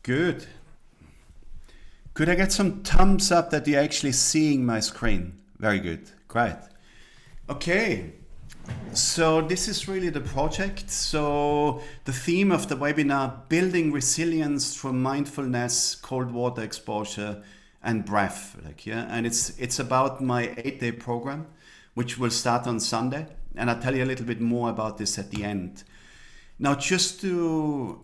Good. Could I get some thumbs up that you're actually seeing my screen? Very good. Great. Okay. So this is really the project. So the theme of the webinar, building resilience through mindfulness, cold water exposure, and breath. And it's about my 8-day program, which will start on Sunday. And I'll tell you a little bit more about this at the end. Now, just to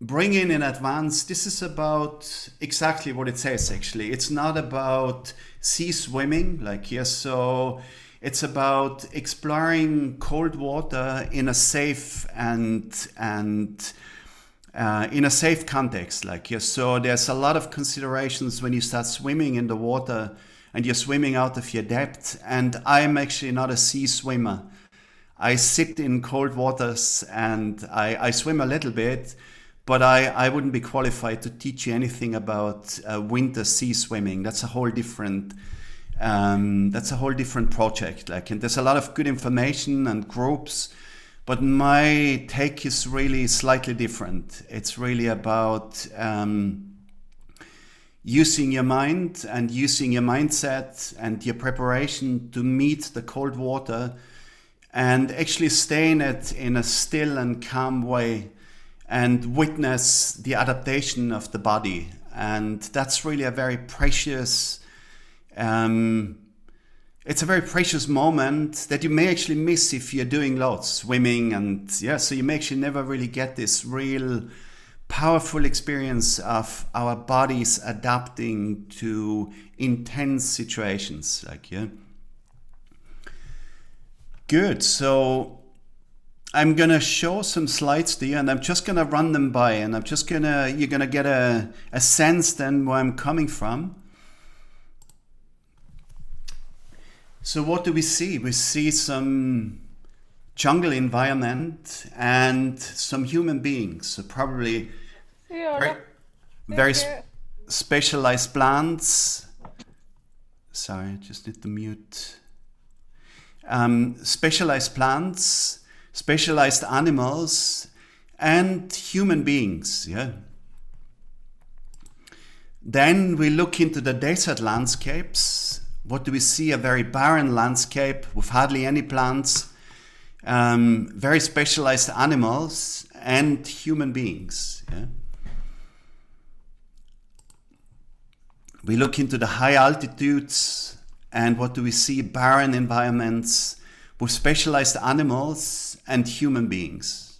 bring in advance, this is about exactly what it says, actually. It's not about sea swimming, so it's about exploring cold water in a safe and in a safe context, so there's a lot of considerations when you start swimming in the water and you're swimming out of your depth. And I'm actually not a sea swimmer. I sit in cold waters and I swim a little bit, but I wouldn't be qualified to teach you anything about winter sea swimming. That's a whole different project. And there's a lot of good information and groups, but my take is really slightly different. It's really about using your mind and using your mindset and your preparation to meet the cold water and actually stay in it in a still and calm way and witness the adaptation of the body. And that's really a very precious, it's a very precious moment that you may actually miss if you're doing lots, swimming, and so you may actually never really get this real powerful experience of our bodies adapting to intense situations. Good. So I'm going to show some slides to you and I'm just going to run them by, and you're going to get a sense then where I'm coming from. So what do we see? We see some jungle environment and some human beings. So probably very specialized plants. Sorry, I just need to mute. Specialized plants, specialized animals, and human beings. Then we look into the desert landscapes. What do we see? A very barren landscape with hardly any plants, very specialized animals, and human beings. We look into the high altitudes, and what do we see? Barren environments with specialized animals and human beings.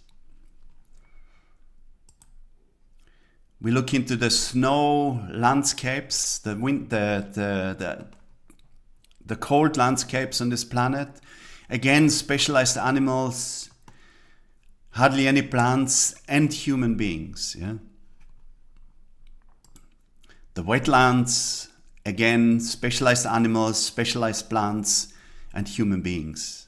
We look into the snow landscapes, the cold landscapes on this planet. Again, specialized animals, hardly any plants, and human beings. The wetlands, again, specialized animals, specialized plants, and human beings.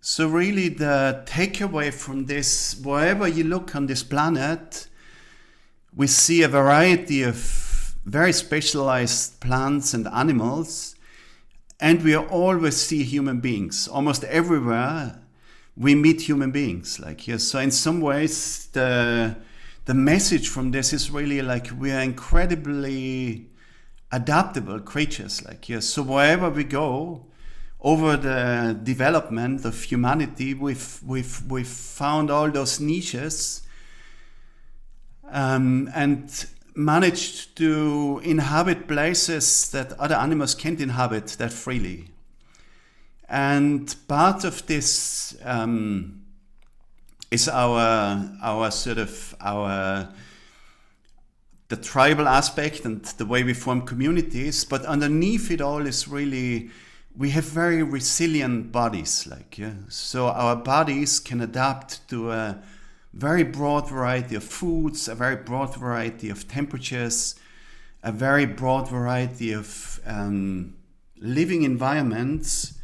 So really the takeaway from this, wherever you look on this planet, we see a variety of very specialized plants and animals, and we always see human beings. Almost everywhere we meet human beings. So in some ways the message from this is really we are incredibly adaptable creatures. So wherever we go over the development of humanity, we've found all those niches and managed to inhabit places that other animals can't inhabit that freely. And part of this is the tribal aspect and the way we form communities, but underneath it all is really, we have very resilient bodies. So our bodies can adapt to a very broad variety of foods, a very broad variety of temperatures, a very broad variety of living environments,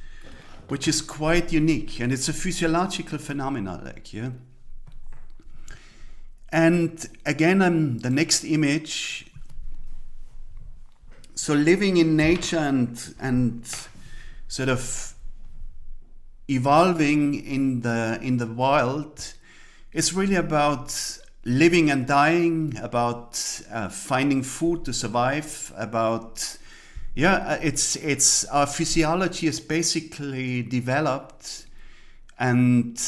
which is quite unique, and it's a physiological phenomenon. And again, the next image. So living in nature and sort of evolving in the wild It's really about living and dying, about finding food to survive, about it's our physiology is basically developed and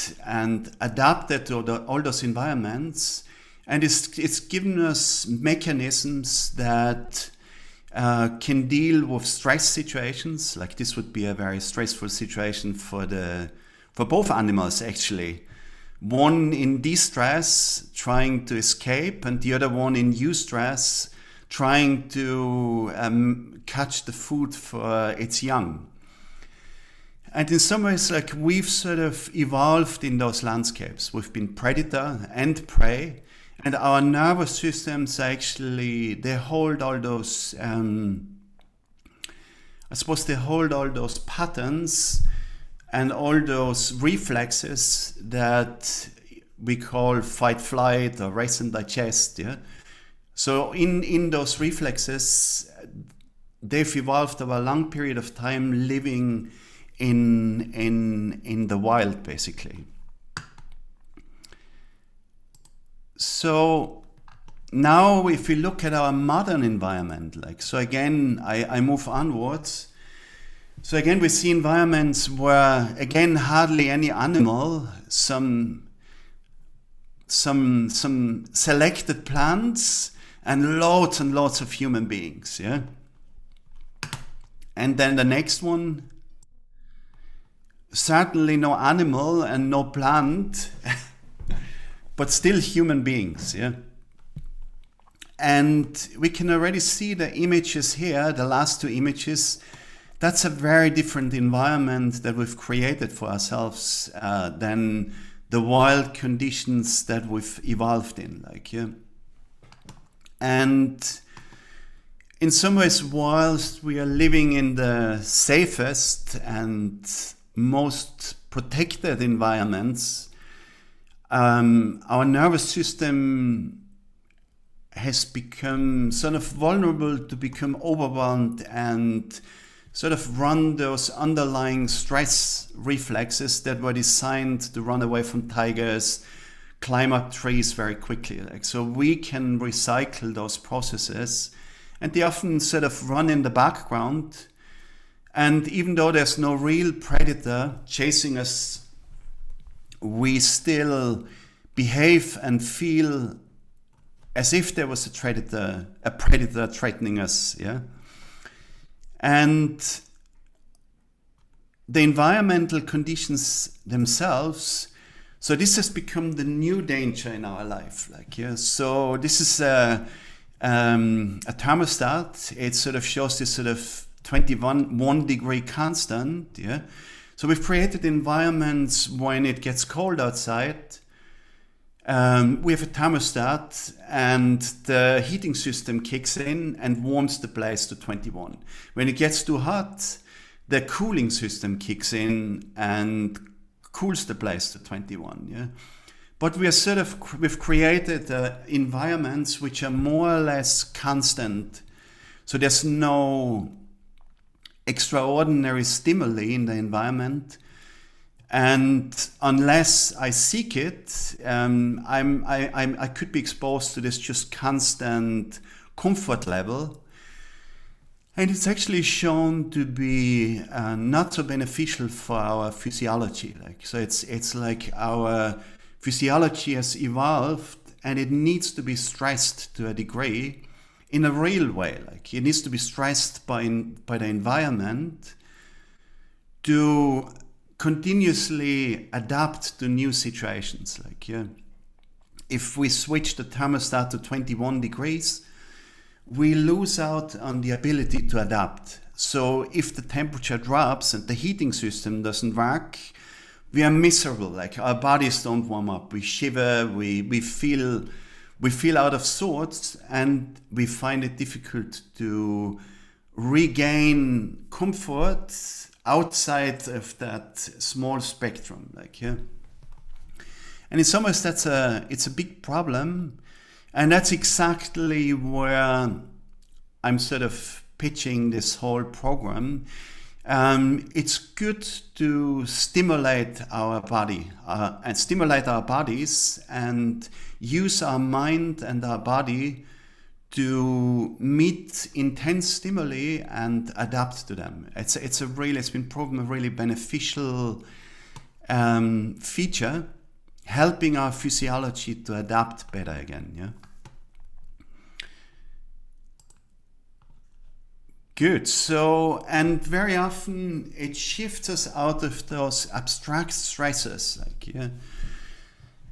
adapted to all those environments, and it's given us mechanisms that can deal with stress situations. Like this would be a very stressful situation for both animals actually. One in distress, trying to escape, and the other one in eustress, trying to catch the food for its young. And in some ways, like we've sort of evolved in those landscapes. We've been predator and prey, and our nervous systems actually, they hold all those, I suppose they hold all those patterns and all those reflexes that we call fight, flight, or rest and digest. Yeah. So in those reflexes, they've evolved over a long period of time living in the wild, basically. So now if we look at our modern environment, like, so again, I move onwards. So again, we see environments where, again, hardly any animal, some selected plants, and lots of human beings, yeah? And then the next one, certainly no animal and no plant, but still human beings, yeah? And we can already see the images here, the last two images. That's a very different environment that we've created for ourselves than the wild conditions that we've evolved in, like, yeah. And in some ways, whilst we are living in the safest and most protected environments, our nervous system has become sort of vulnerable to become overwhelmed and sort of run those underlying stress reflexes that were designed to run away from tigers, climb up trees very quickly. Like, so we can recycle those processes, and they often sort of run in the background. And even though there's no real predator chasing us, we still behave and feel as if there was a predator threatening us, yeah? And the environmental conditions themselves, so this has become the new danger in our life, like, yeah. So this is a thermostat. It sort of shows this sort of 1 degree constant, yeah. So we've created environments when it gets cold outside. We have a thermostat, and the heating system kicks in and warms the place to 21. When it gets too hot, the cooling system kicks in and cools the place to 21. Yeah, but we've created environments which are more or less constant. So there's no extraordinary stimuli in the environment. And unless I seek it, I could be exposed to this just constant comfort level. And it's actually shown to be not so beneficial for our physiology. Like, so it's like our physiology has evolved, and it needs to be stressed to a degree in a real way. Like, it needs to be stressed by the environment to continuously adapt to new situations. Like, yeah, if we switch the thermostat to 21 degrees, we lose out on the ability to adapt. So if the temperature drops and the heating system doesn't work, we are miserable. Like, our bodies don't warm up. We shiver. We feel out of sorts, and we find it difficult to regain comfort outside of that small spectrum, like, yeah. And in some ways it's a big problem, and that's exactly where I'm sort of pitching this whole program. It's good to stimulate our body and stimulate our bodies and use our mind and our body to meet intense stimuli and adapt to them. It's been proven a really beneficial feature, helping our physiology to adapt better again. Yeah. Good. So, and very often it shifts us out of those abstract stresses, like, yeah.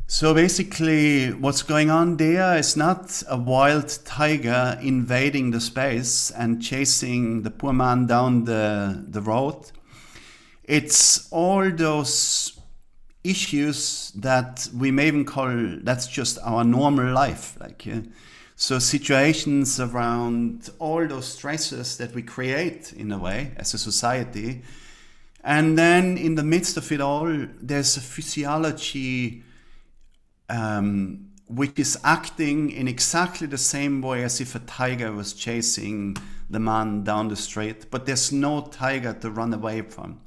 So basically what's going on there is not a wild tiger invading the space and chasing the poor man down the road. It's all those issues that we may even call, that's just our normal life, like, yeah. So situations around all those stresses that we create in a way as a society. And then in the midst of it all, there's a physiology which is acting in exactly the same way as if a tiger was chasing the man down the street, but there's no tiger to run away from.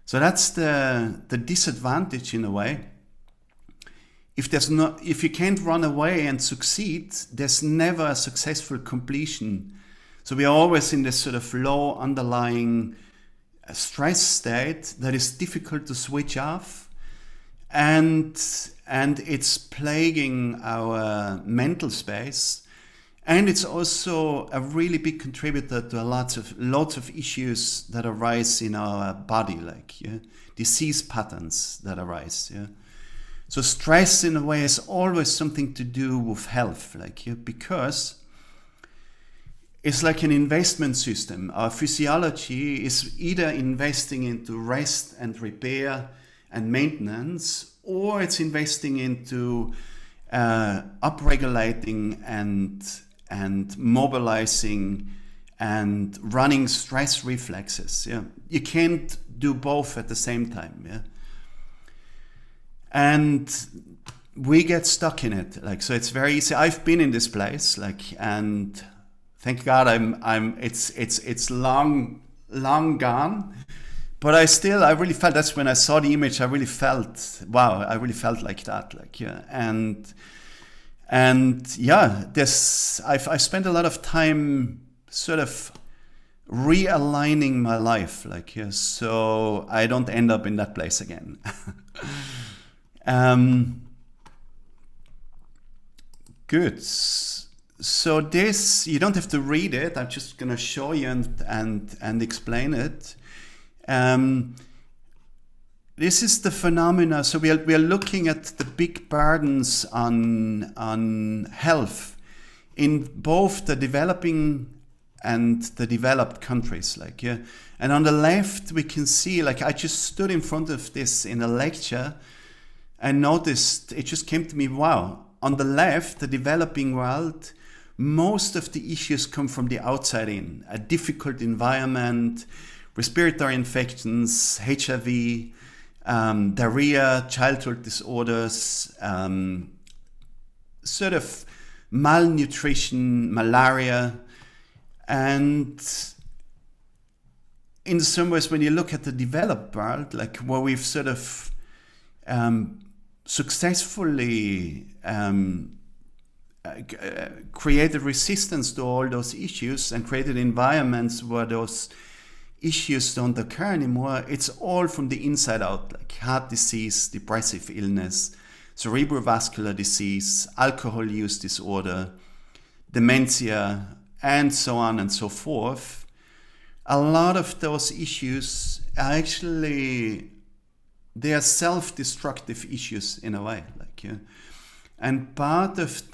So that's the disadvantage in a way. If you can't run away and succeed, there's never a successful completion. So we are always in this sort of low underlying stress state that is difficult to switch off, and it's plaguing our mental space, and it's also a really big contributor to lots of issues that arise in our body, like, yeah, disease patterns that arise. Yeah. So stress in a way is always something to do with health, like, yeah, because it's like an investment system. Our physiology is either investing into rest and repair and maintenance, or it's investing into upregulating and mobilizing and running stress reflexes. Yeah, you can't do both at the same time. Yeah. And we get stuck in it, like, so it's very easy. I've been in this place, like, and thank God it's long gone, but I really felt, that's when I saw the image, I really felt, wow, I really felt like that, like, yeah. And yeah, I've spent a lot of time sort of realigning my life, like, yeah, so I don't end up in that place again. Good. So this, you don't have to read it. I'm just going to show you and explain it. This is the phenomena. So we are looking at the big burdens on health in both the developing and the developed countries, like, yeah. And on the left, we can see, like, I just stood in front of this in a lecture and noticed, it just came to me, wow, on the left, the developing world, most of the issues come from the outside in. A difficult environment, respiratory infections, HIV, diarrhea, childhood disorders, sort of malnutrition, malaria. And in some ways, when you look at the developed world, like where we've sort of successfully created resistance to all those issues and created environments where those issues don't occur anymore, it's all from the inside out, like heart disease, depressive illness, cerebrovascular disease, alcohol use disorder, dementia, and so on and so forth. A lot of those issues are actually, they are self-destructive issues in a way, like, yeah. And part of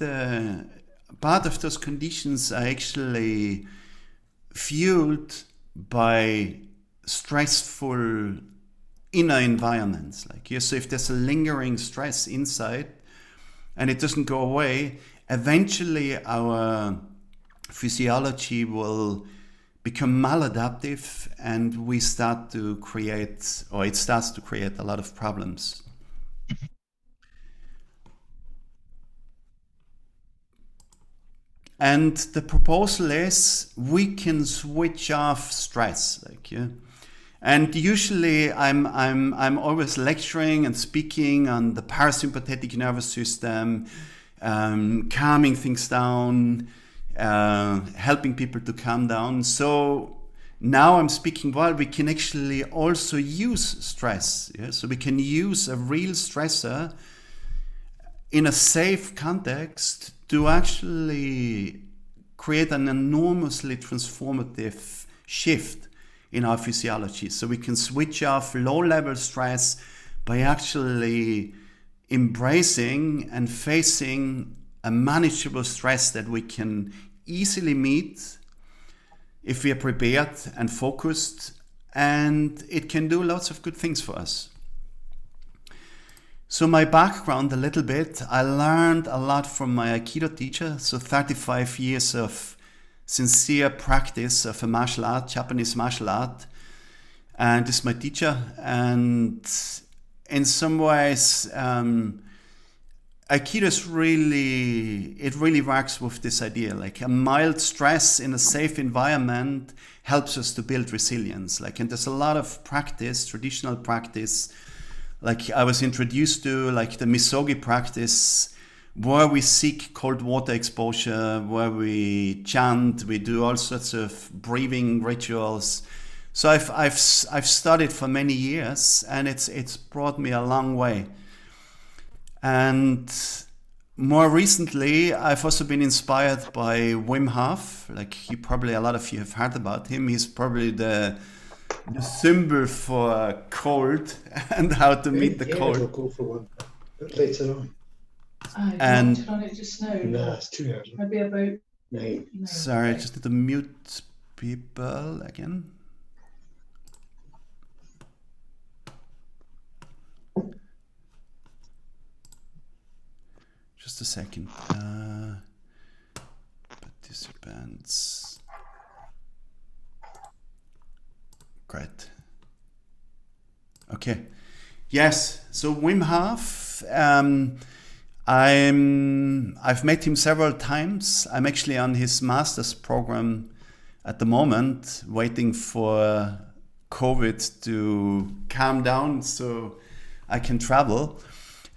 those conditions are actually fueled by stressful inner environments, like, yeah. So if there's a lingering stress inside and it doesn't go away, eventually our physiology will become maladaptive, and we start to create, or it starts to create, a lot of problems. And the proposal is we can switch off stress, like, yeah. And usually I'm always lecturing and speaking on the parasympathetic nervous system, calming things down, helping people to calm down. So now I'm speaking, well, we can actually also use stress. Yeah? So we can use a real stressor in a safe context to actually create an enormously transformative shift in our physiology. So we can switch off low-level stress by actually embracing and facing a manageable stress that we can easily meet if we are prepared and focused, and it can do lots of good things for us. So my background a little bit, I learned a lot from my Aikido teacher, so 35 years of sincere practice of a martial art, Japanese martial art, and this is my teacher. And in some ways, Aikido is really works with this idea, like a mild stress in a safe environment helps us to build resilience. And there's a lot of practice, traditional practice, like I was introduced to, like the Misogi practice, where we seek cold water exposure, where we chant, we do all sorts of breathing rituals. So I've studied for many years, and it's brought me a long way. And more recently, I've also been inspired by Wim Hof. Like a lot of you have heard about him. He's probably the symbol for cold and how to meet the cold. We'll go for one later on. And on it just now. No, it's too early. Maybe about 9. sorry, I just need to mute people again. Just a second. Participants. Great. Okay. Yes. So Wim Hof. I've met him several times. I'm actually on his master's program at the moment, waiting for COVID to calm down so I can travel.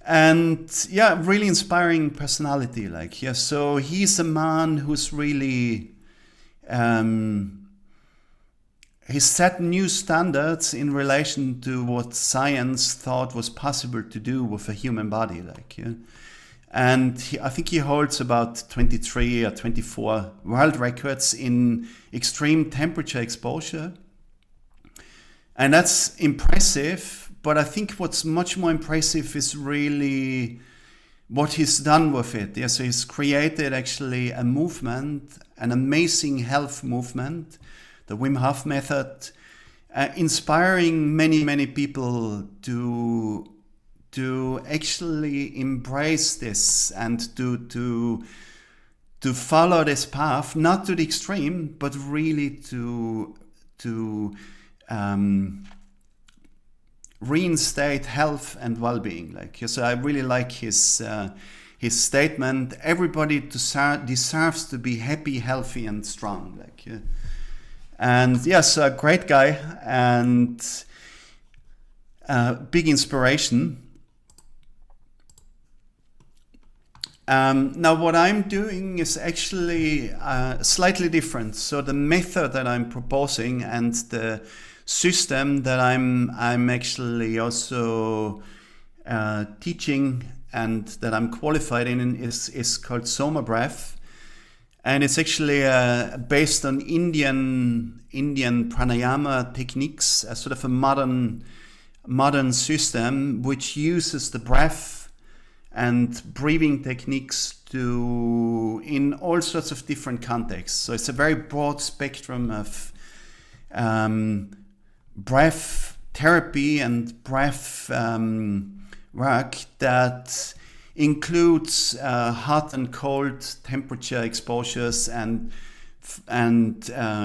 And yeah, really inspiring personality. So he's a man who's really he set new standards in relation to what science thought was possible to do with a human body. And I think he holds about 23 or 24 world records in extreme temperature exposure. And that's impressive. But I think what's much more impressive is really what he's done with it. Yeah, so he's created actually a movement, an amazing health movement, the Wim Hof method, inspiring many, many people to actually embrace this and to follow this path, not to the extreme, but really to reinstate health and well-being. So I really like his statement. Everybody deserves to be happy, healthy, and strong. And yes, a great guy and big inspiration. Now what I'm doing is actually slightly different. So the method that I'm proposing and the system that I'm actually also teaching and that I'm qualified in is called Soma Breath, and it's actually based on Indian pranayama techniques, a sort of a modern system which uses the breath and breathing techniques in all sorts of different contexts. So it's a very broad spectrum of breath therapy and breath work that includes hot and cold temperature exposures and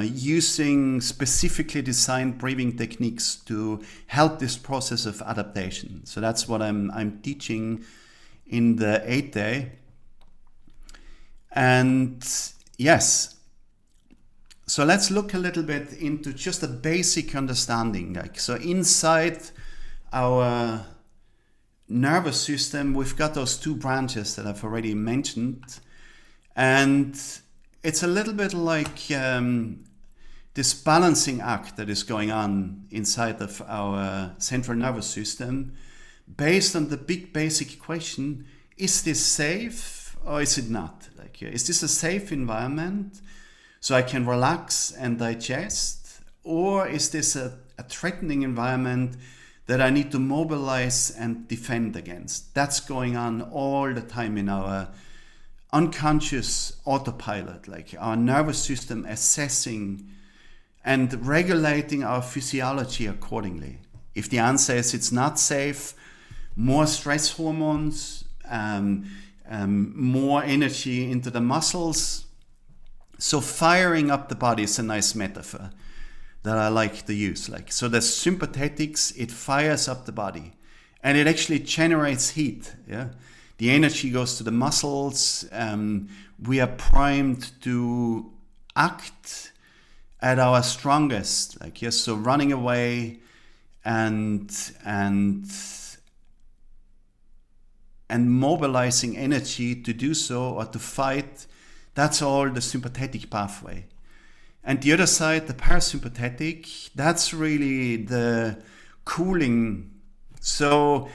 using specifically designed breathing techniques to help this process of adaptation. So that's what I'm teaching in the 8th day. And yes, So let's look a little bit into just a basic understanding. Like, so inside our nervous system, we've got those two branches that I've already mentioned. And it's a little bit like this balancing act that is going on inside of our central nervous system based on the big basic question, is this safe or is it not? Like, is this a safe environment so I can relax and digest? Or is this a threatening environment that I need to mobilize and defend against? That's going on all the time in our unconscious autopilot, like our nervous system assessing and regulating our physiology accordingly. If the answer is it's not safe, more stress hormones, more energy into the muscles. So firing up the body is a nice metaphor that I like to use. Like, so the sympathetics, it fires up the body and it actually generates heat. Yeah, the energy goes to the muscles. We are primed to act at our strongest. Like, yes, so running away and mobilizing energy to do so or to fight, that's all the sympathetic pathway. And the other side, the parasympathetic, that's really the cooling. So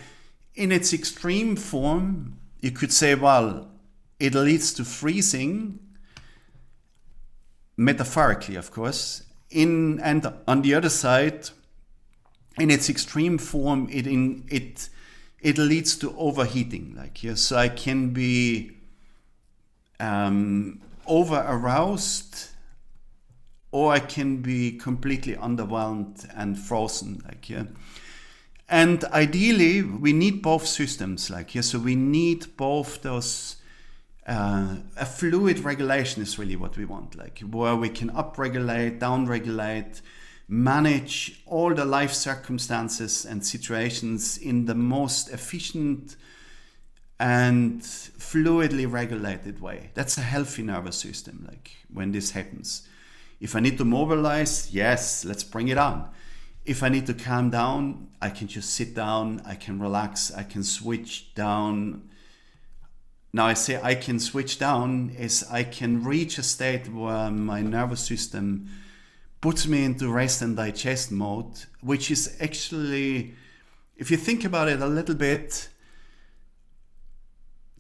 in its extreme form, you could say, well, it leads to freezing, metaphorically, of course. And on the other side, in its extreme form, it leads to overheating. Like, yes, so I can be over aroused, or I can be completely underwhelmed and frozen. Like, yeah. And ideally, we need both systems. Like, yeah, so we need both those. A fluid regulation is really what we want, like where we can upregulate, downregulate, manage all the life circumstances and situations in the most efficient and fluidly regulated way. That's a healthy nervous system, like when this happens. If I need to mobilize, yes, let's bring it on. If I need to calm down, I can just sit down, I can relax, I can switch down. Now I say I can switch down is I can reach a state where my nervous system puts me into rest and digest mode, which is actually, if you think about it a little bit,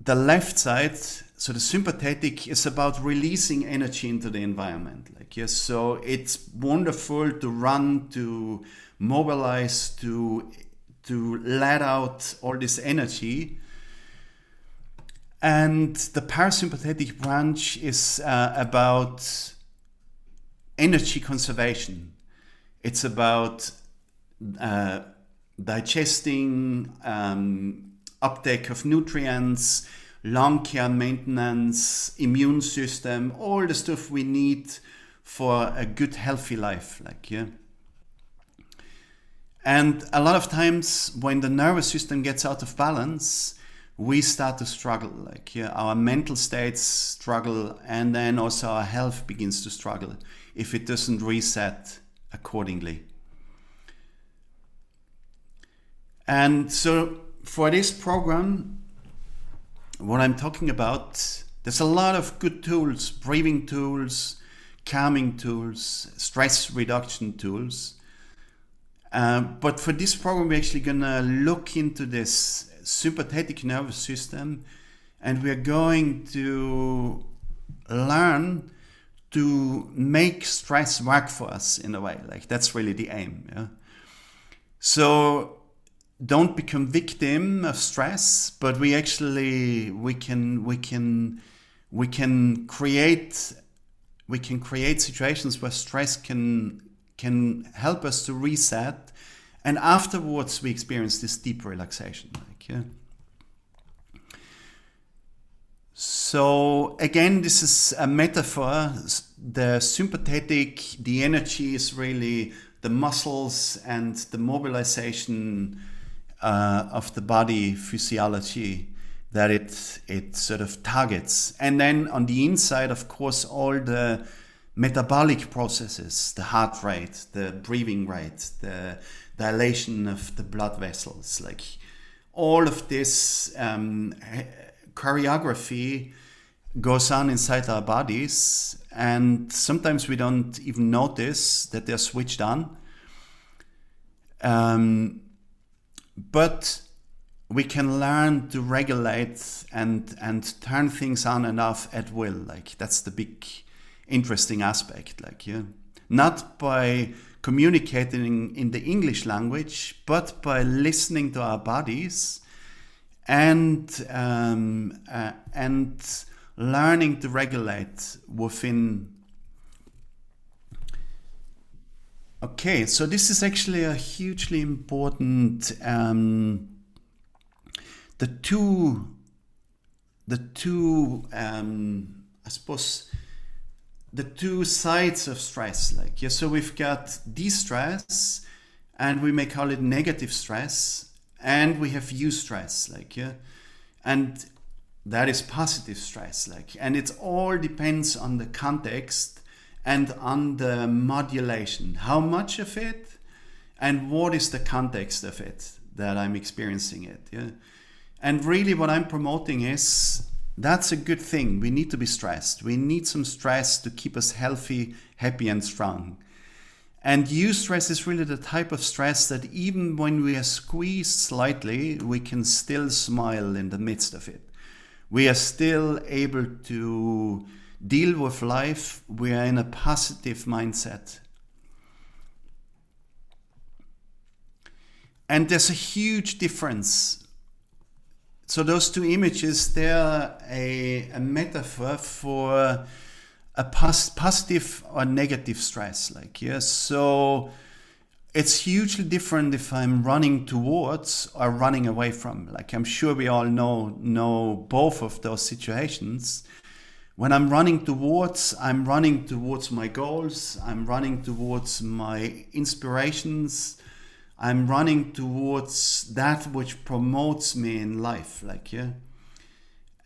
the left side, so the sympathetic, is about releasing energy into the environment. Like, yes, so it's wonderful to run, to mobilize, to let out all this energy. And the parasympathetic branch is about energy conservation. It's about digesting, uptake of nutrients, lung care maintenance, immune system, all the stuff we need for a good, healthy life. Like, yeah. And a lot of times when the nervous system gets out of balance, we start to struggle. Like, yeah, our mental states struggle, and then also our health begins to struggle if it doesn't reset accordingly. And so for this program, what I'm talking about, there's a lot of good tools, breathing tools, calming tools, stress reduction tools. But for this program, we're actually gonna look into this sympathetic nervous system, and we're going to learn to make stress work for us in a way. Like, that's really the aim. Yeah? So don't become victim of stress, but we can create situations where stress can help us to reset, and afterwards we experience this deep relaxation. Like, yeah. So again, this is a metaphor. The sympathetic, the energy is really the muscles and the mobilization of the body physiology that it sort of targets. And then on the inside, of course, all the metabolic processes, the heart rate, the breathing rate, the dilation of the blood vessels, like all of this choreography goes on inside our bodies, and sometimes we don't even notice that they're switched on. But we can learn to regulate and turn things on and off at will. Like that's the big interesting aspect. Like not by communicating in the English language, but by listening to our bodies and learning to regulate within. Okay, so this is actually a hugely important. The two I suppose the two sides of stress, like so we've got de-stress, and we may call it negative stress, and we have eustress, like and that is positive stress, like, and it all depends on the context and on the modulation, how much of it and what is the context of it that I'm experiencing it. And really what I'm promoting is that's a good thing. We need to be stressed. We need some stress to keep us healthy, happy and strong. And eustress is really the type of stress that even when we are squeezed slightly, we can still smile in the midst of it. We are still able to deal with life. We are in a positive mindset. And there's a huge difference. So those two images, they're a metaphor for a positive or negative stress. Like so it's hugely different if I'm running towards or running away from. Like I'm sure we all know both of those situations. When I'm running towards my goals. I'm running towards my inspirations. I'm running towards that which promotes me in life, like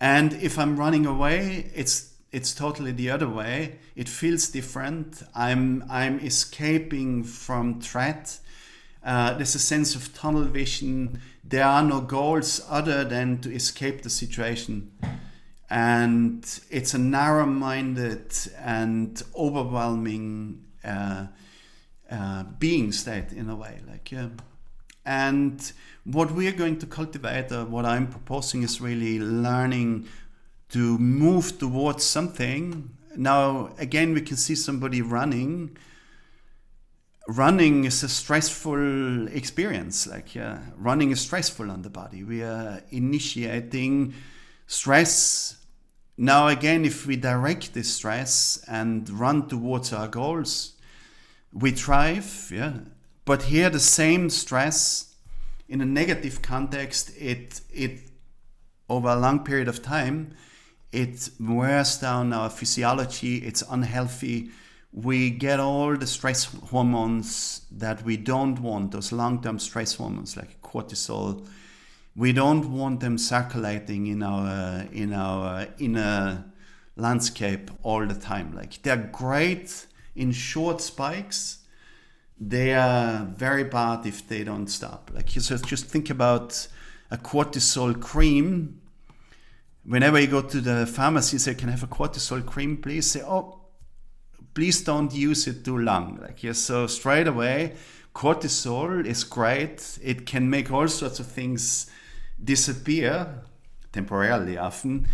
And if I'm running away, it's totally the other way. It feels different. I'm escaping from threat. There's a sense of tunnel vision. There are no goals other than to escape the situation. And it's a narrow-minded and overwhelming being state in a way, like And what we are going to cultivate, what I'm proposing, is really learning to move towards something. Now, again, we can see somebody running. Running is a stressful experience. Like running is stressful on the body. We are initiating stress. Now, again, if we direct this stress and run towards our goals, we thrive, But here the same stress in a negative context, it over a long period of time, it wears down our physiology, it's unhealthy. We get all the stress hormones that we don't want, those long-term stress hormones like cortisol. We don't want them circulating in our inner landscape all the time. Like they're great in short spikes. They are very bad if they don't stop. Like so just think about a cortisol cream. Whenever you go to the pharmacy, say, "Can I have a cortisol cream, please?" Say, "Oh, please don't use it too long." Like so straight away, cortisol is great. It can make all sorts of things disappear temporarily, often.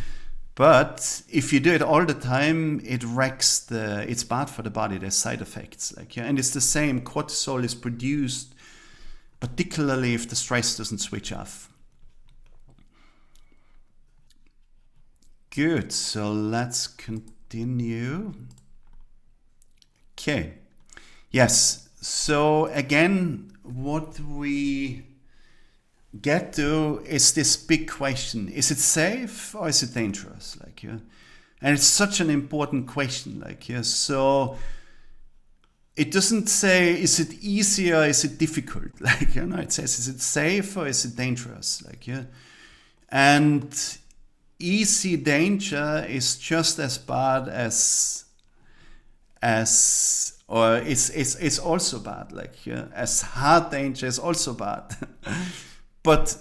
But if you do it all the time, it wrecks it's bad for the body. There's side effects, and it's the same. Cortisol is produced, particularly if the stress doesn't switch off. Good. So let's continue. Okay. Yes. So again, what we get to is this big question: is it safe or is it dangerous? And it's such an important question. So it doesn't say is it easy or is it difficult. It says is it safe or is it dangerous? And easy danger is just as bad as or it's also bad. Like as hard danger is also bad, but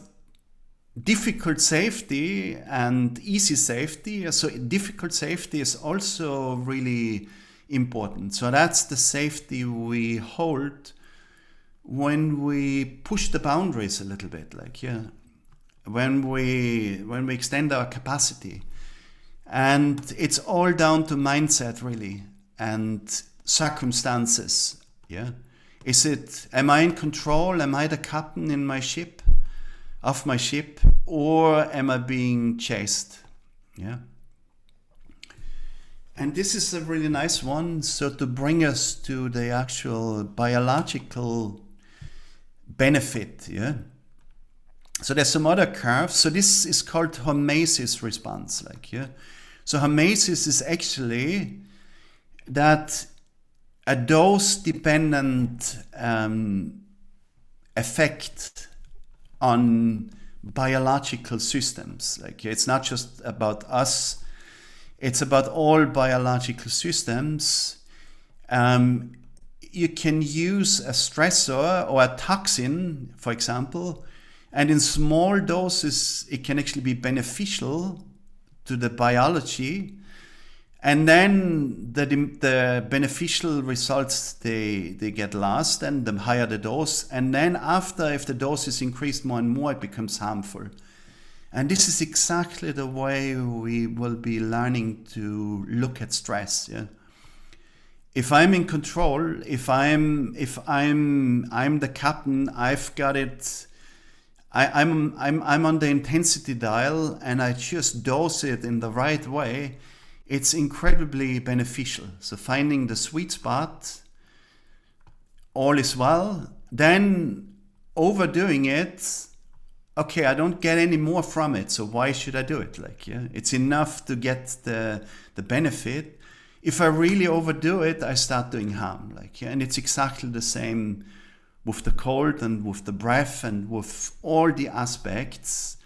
difficult safety and easy safety. So difficult safety is also really important. So that's the safety we hold when we push the boundaries a little bit, like when we extend our capacity. And it's all down to mindset, really, and circumstances. Am I in control? Am I the captain in my ship, of my ship, or am I being chased? And this is a really nice one. So to bring us to the actual biological benefit, So there's some other curves. So this is called hormesis response, So hormesis is actually that a dose-dependent effect on biological systems. It's not just about us; it's about all biological systems. You can use a stressor or a toxin, for example, and in small doses, it can actually be beneficial to the biology. And then the beneficial results, they get lost, and the higher the dose. And then after, if the dose is increased more and more, it becomes harmful. And this is exactly the way we will be learning to look at stress. If I'm in control, if I'm the captain, I've got it. I'm on the intensity dial, and I just dose it in the right way. It's incredibly beneficial. So finding the sweet spot, all is well. Then overdoing it, okay, I don't get any more from it, so why should I do it? It's enough to get the benefit. If I really overdo it, I start doing harm. And it's exactly the same with the cold and with the breath and with all the aspects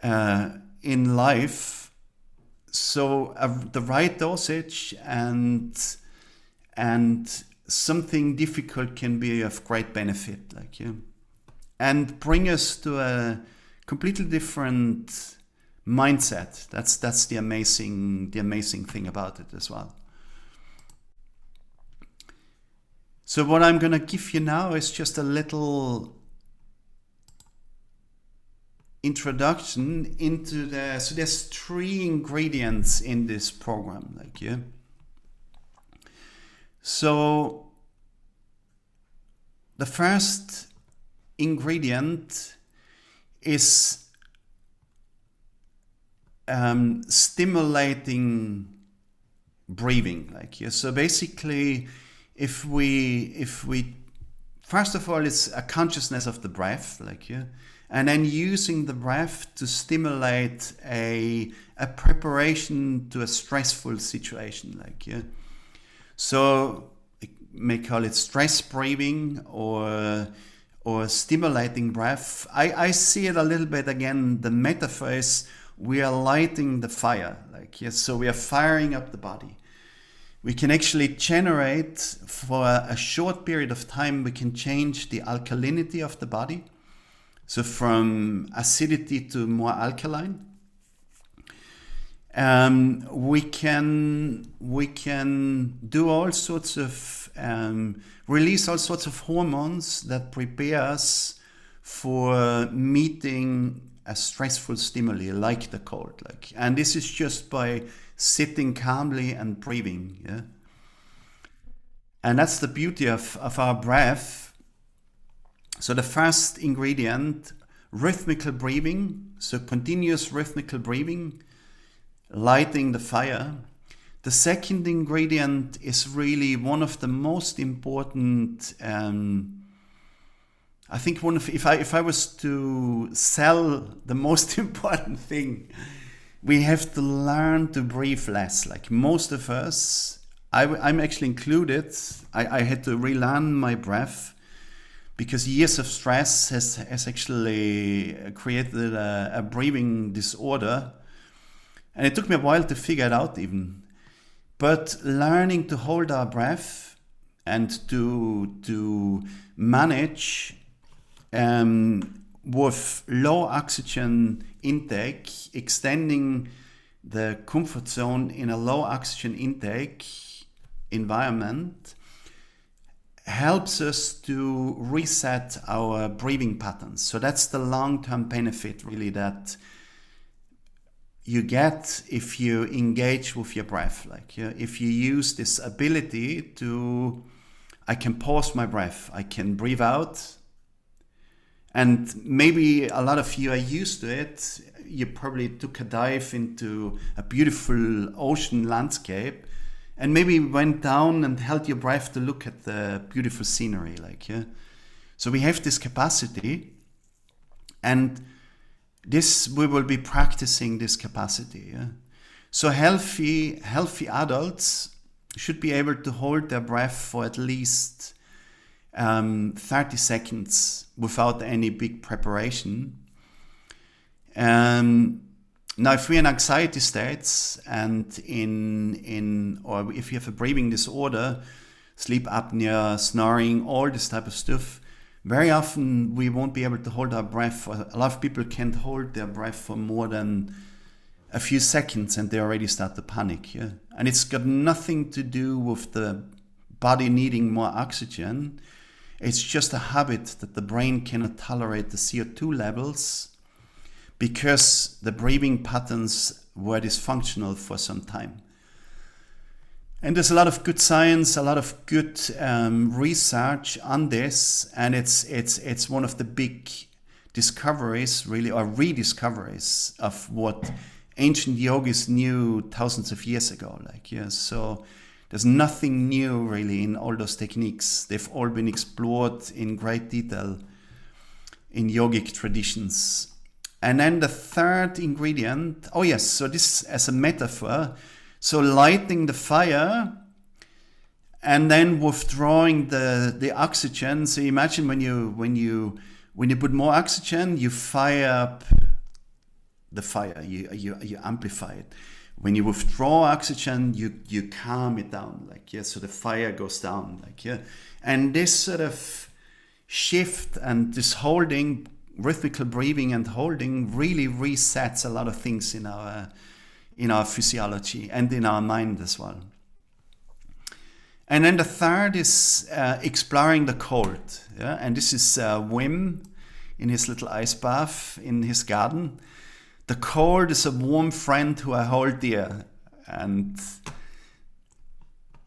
in life. So the right dosage and something difficult can be of great benefit, and bring us to a completely different mindset. That's the amazing thing about it as well. So what I'm going to give you now is just a little introduction into so there's 3 ingredients in this program, So the first ingredient is stimulating breathing, So basically, if we first of all, it's a consciousness of the breath, and then using the breath to stimulate a preparation to a stressful situation, So you may call it stress breathing or stimulating breath. I see it a little bit again. The metaphor is we are lighting the fire, so we are firing up the body. We can actually generate, for a short period of time, we can change the alkalinity of the body. So from acidity to more alkaline. We can do all sorts of, release all sorts of hormones that prepare us for meeting a stressful stimuli like the cold. And this is just by sitting calmly and breathing. And that's the beauty of our breath. So the first ingredient, rhythmical breathing, so continuous rhythmical breathing, lighting the fire. The second ingredient is really one of the most important. I think if I was to sell the most important thing, we have to learn to breathe less. Most of us, I'm actually included. I had to relearn my breath, because years of stress has actually created a breathing disorder. And it took me a while to figure it out even. But learning to hold our breath and to manage with low oxygen intake, extending the comfort zone in a low oxygen intake environment, helps us to reset our breathing patterns. So that's the long-term benefit really that you get if you engage with your breath. Like, if you use this ability to, I can pause my breath, I can breathe out, and maybe a lot of you are used to it. You probably took a dive into a beautiful ocean landscape and maybe went down and held your breath to look at the beautiful scenery. Like, so we have this capacity, and this, we will be practicing this capacity. So healthy adults should be able to hold their breath for at least 30 seconds without any big preparation. Now, if we're in anxiety states and or if you have a breathing disorder, sleep apnea, snoring, all this type of stuff, very often we won't be able to hold our breath. A lot of people can't hold their breath for more than a few seconds and they already start to panic. Yeah? And it's got nothing to do with the body needing more oxygen. It's just a habit that the brain cannot tolerate the CO2 levels because the breathing patterns were dysfunctional for some time. And there's a lot of good science, a lot of good research on this, and it's one of the big discoveries, really, or rediscoveries of what ancient yogis knew thousands of years ago. Like, yeah, so there's nothing new really in all those techniques. They've all been explored in great detail in yogic traditions. And then the third ingredient, oh yes, so this as a metaphor. So lighting the fire and then withdrawing the oxygen. So imagine when you put more oxygen, you fire up the fire, you amplify it. When you withdraw oxygen, you calm it down. Like, yeah, so the fire goes down. Like, yeah. And this sort of shift and this holding, rhythmical breathing and holding really resets a lot of things in our physiology and in our mind as well. And then the third is exploring the cold. Yeah? And this is Wim in his little ice bath in his garden. The cold is a warm friend who I hold dear. And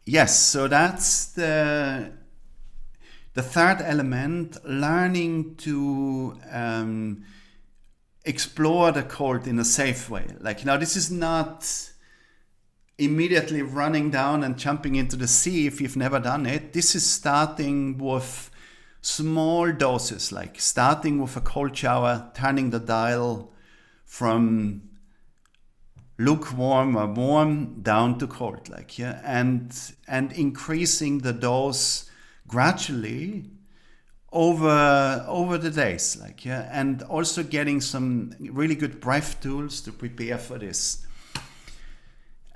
yes, so that's the third element, learning to explore the cold in a safe way. Like, now this is not immediately running down and jumping into the sea if you've never done it. This is starting with small doses, like starting with a cold shower, turning the dial from lukewarm or warm down to cold, like, yeah, and increasing the dose gradually over the days, like, yeah, and also getting some really good breath tools to prepare for this.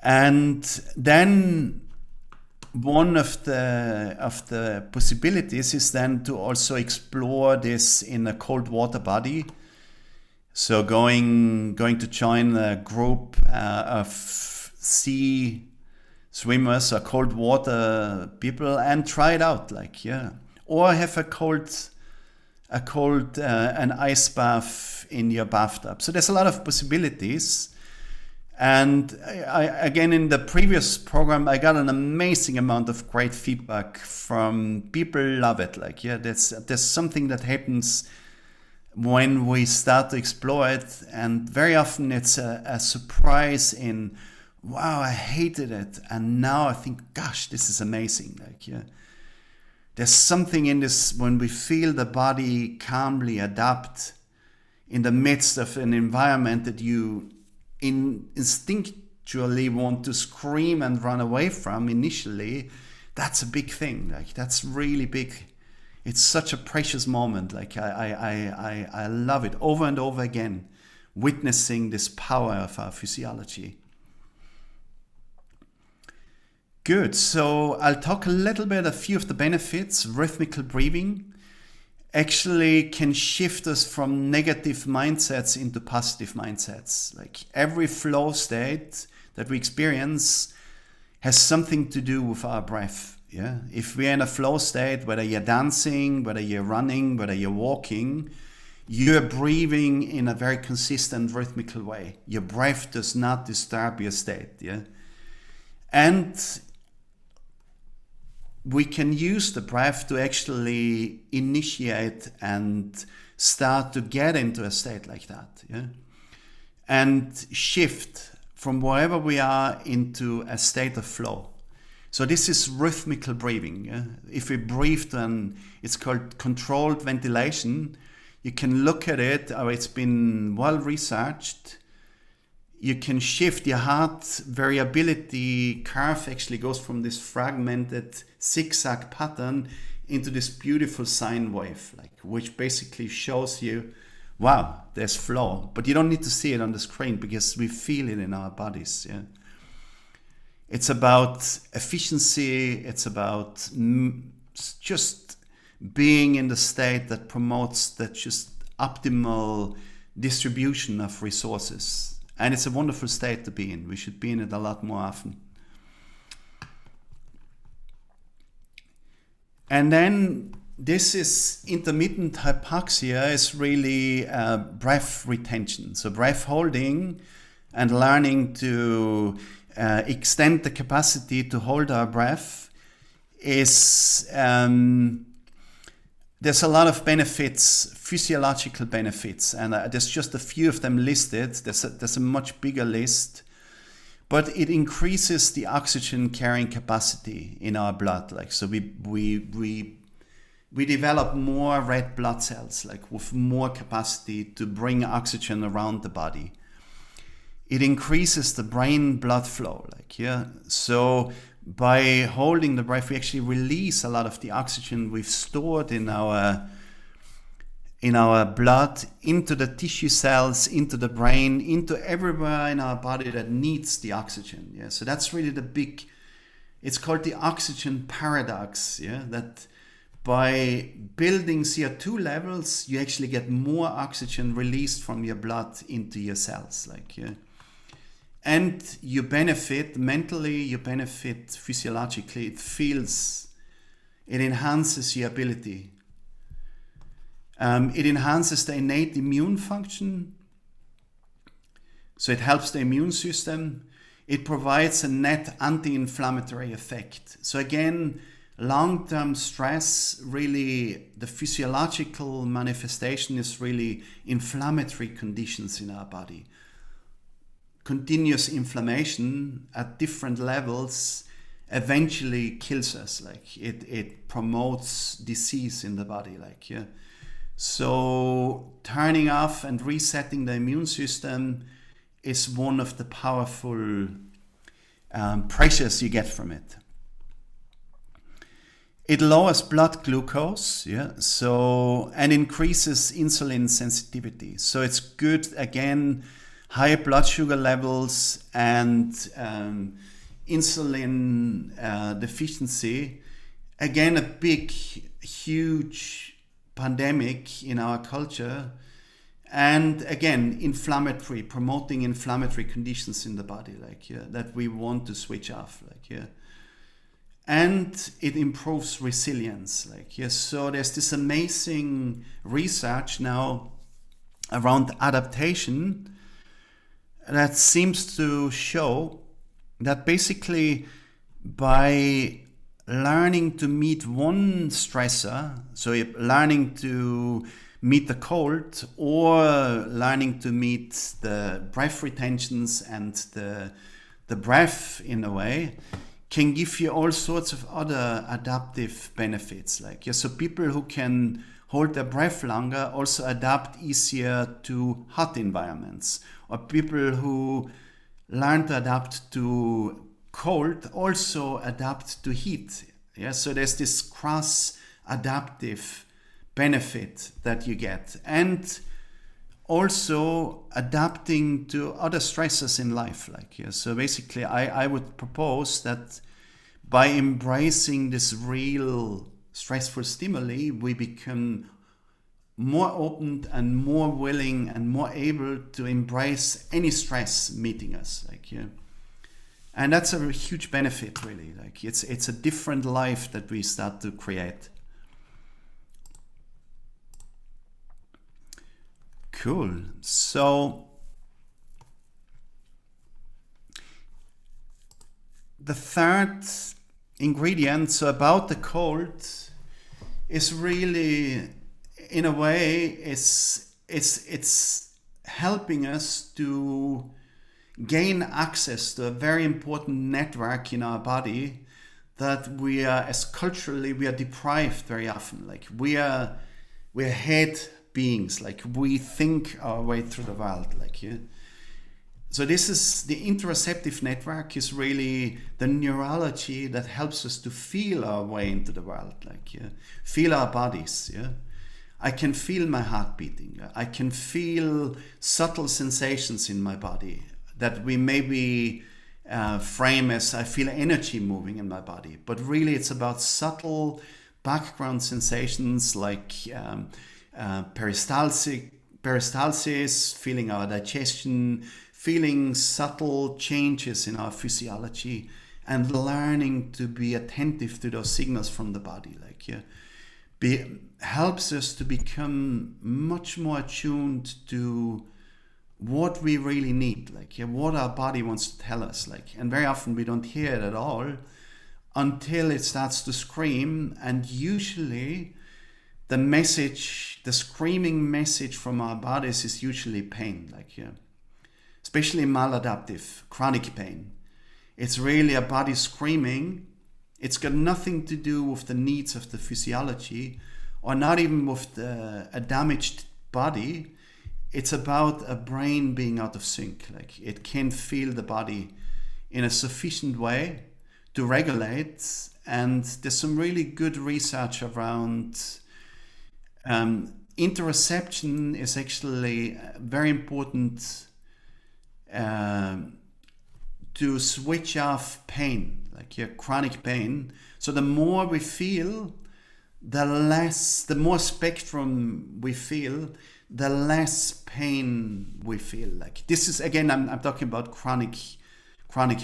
And then one of the possibilities is then to also explore this in a cold water body. So going to join a group of sea swimmers or cold water people and try it out, like, yeah. Or have an ice bath in your bathtub. So there's a lot of possibilities. And again, in the previous program, I got an amazing amount of great feedback from people. Love it. Like, yeah, there's something that happens when we start to explore it. And very often it's a surprise in, wow, I hated it. And now I think, gosh, this is amazing. Like, yeah. There's something in this when we feel the body calmly adapt in the midst of an environment that you instinctually want to scream and run away from initially. That's a big thing. Like, that's really big. It's such a precious moment. Like, I love it over and over again, witnessing this power of our physiology. Good. So I'll talk a little bit, a few of the benefits. Rhythmical breathing actually can shift us from negative mindsets into positive mindsets. Like every flow state that we experience has something to do with our breath. Yeah. If we're in a flow state, whether you're dancing, whether you're running, whether you're walking, you're breathing in a very consistent rhythmical way. Your breath does not disturb your state. Yeah. And we can use the breath to actually initiate and start to get into a state like that. Yeah. And shift from wherever we are into a state of flow. So this is rhythmical breathing. Yeah? If we breathe, then it's called controlled ventilation. You can look at it, or it's been well researched. You can shift your heart variability curve, actually goes from this fragmented zigzag pattern into this beautiful sine wave, which basically shows you, wow, there's flow. But you don't need to see it on the screen because we feel it in our bodies. Yeah. It's about efficiency. It's about just being in the state that promotes that just optimal distribution of resources. And it's a wonderful state to be in. We should be in it a lot more often. And then this is intermittent hypoxia is really breath retention. So breath holding and learning to extend the capacity to hold our breath is, there's a lot of benefits, physiological benefits, and there's just a few of them listed. There's a much bigger list, but it increases the oxygen carrying capacity in our blood. So we develop more red blood cells, with more capacity to bring oxygen around the body. It increases the brain blood flow, So by holding the breath, we actually release a lot of the oxygen we've stored in our blood into the tissue cells, into the brain, into everywhere in our body that needs the oxygen. Yeah, so that's really it's called the oxygen paradox. Yeah, that by building CO2 levels, you actually get more oxygen released from your blood into your cells. And you benefit mentally, you benefit physiologically. It enhances your ability. It enhances the innate immune function. So it helps the immune system. It provides a net anti-inflammatory effect. So again, long-term stress, really the physiological manifestation is really inflammatory conditions in our body. Continuous inflammation at different levels eventually kills us. It promotes disease in the body. So turning off and resetting the immune system is one of the powerful pressures you get from it. It lowers blood glucose, and increases insulin sensitivity. So it's good, again, high blood sugar levels and insulin deficiency. Again, a big, huge pandemic in our culture. And again, promoting inflammatory conditions in the body, that we want to switch off. And it improves resilience. So there's this amazing research now around adaptation that seems to show that basically by learning to meet one stressor, so learning to meet the cold or learning to meet the breath retentions and the breath in a way, can give you all sorts of other adaptive benefits. So people who can hold their breath longer also adapt easier to hot environments, or people who learn to adapt to cold also adapt to heat. So there's this cross adaptive benefit that you get, and also adapting to other stresses in life. So basically I would propose that by embracing this real stressful stimuli, we become more open and more willing and more able to embrace any stress meeting us. And that's a huge benefit, really. It's a different life that we start to create. Cool. So the third ingredient, so about the cold, is really, in a way, it's helping us to gain access to a very important network in our body that we are, as culturally, we are deprived very often. We're head beings, we think our way through the world. So this is the interceptive network, is really the neurology that helps us to feel our way into the world, feel our bodies. I can feel my heart beating. I can feel subtle sensations in my body that we maybe frame as I feel energy moving in my body. But really it's about subtle background sensations like peristalsis, feeling our digestion, feeling subtle changes in our physiology, and learning to be attentive to those signals from the body. Helps us to become much more attuned to what we really need, what our body wants to tell us. And very often we don't hear it at all until it starts to scream, and usually the message, the screaming message from our bodies is usually pain, especially maladaptive, chronic pain. It's really a body screaming. It's got nothing to do with the needs of the physiology, or not even with a damaged body. It's about a brain being out of sync. It can't feel the body in a sufficient way to regulate. And there's some really good research around interoception is actually very important to switch off pain, chronic pain. So the more we feel, the more spectrum we feel, the less pain we feel. This is, again, I'm talking about chronic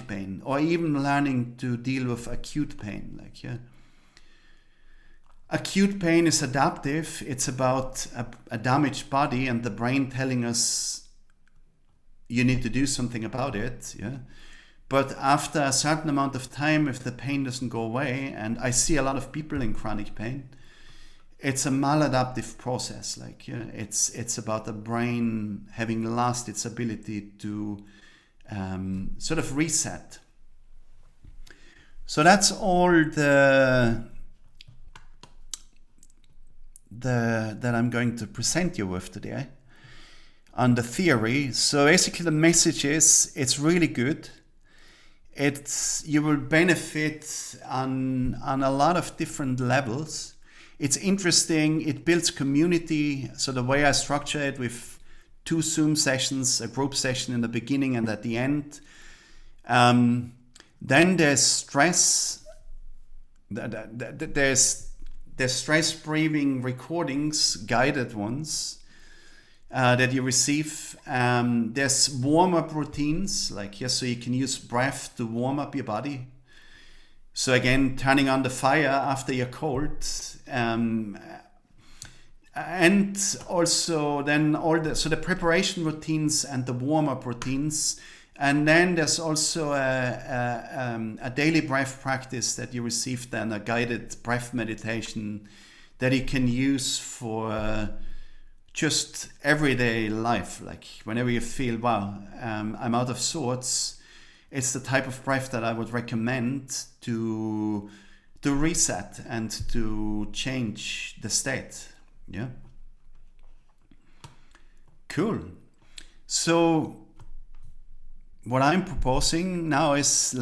pain, or even learning to deal with acute pain. Acute pain is adaptive. It's about a damaged body and the brain telling us you need to do something about it. But after a certain amount of time, if the pain doesn't go away, and I see a lot of people in chronic pain, it's a maladaptive process. It's about the brain having lost its ability to sort of reset. So that's all that I'm going to present you with today on the theory. So basically the message is, it's really good. You will benefit on a lot of different levels. It's interesting. It builds community. So the way I structure it with 2 Zoom sessions, a group session in the beginning and at the end. Then there's stress. There's stress breathing recordings, guided ones, that you receive. There's warm-up routines, so you can use breath to warm up your body. So again, turning on the fire after your cold, and also then the preparation routines and the warm-up routines. And then there's also a daily breath practice that you receive, then a guided breath meditation that you can use for just everyday life. Whenever you feel, wow, I'm out of sorts, it's the type of breath that I would recommend to reset and to change the state. Yeah. Cool. So what I'm proposing now is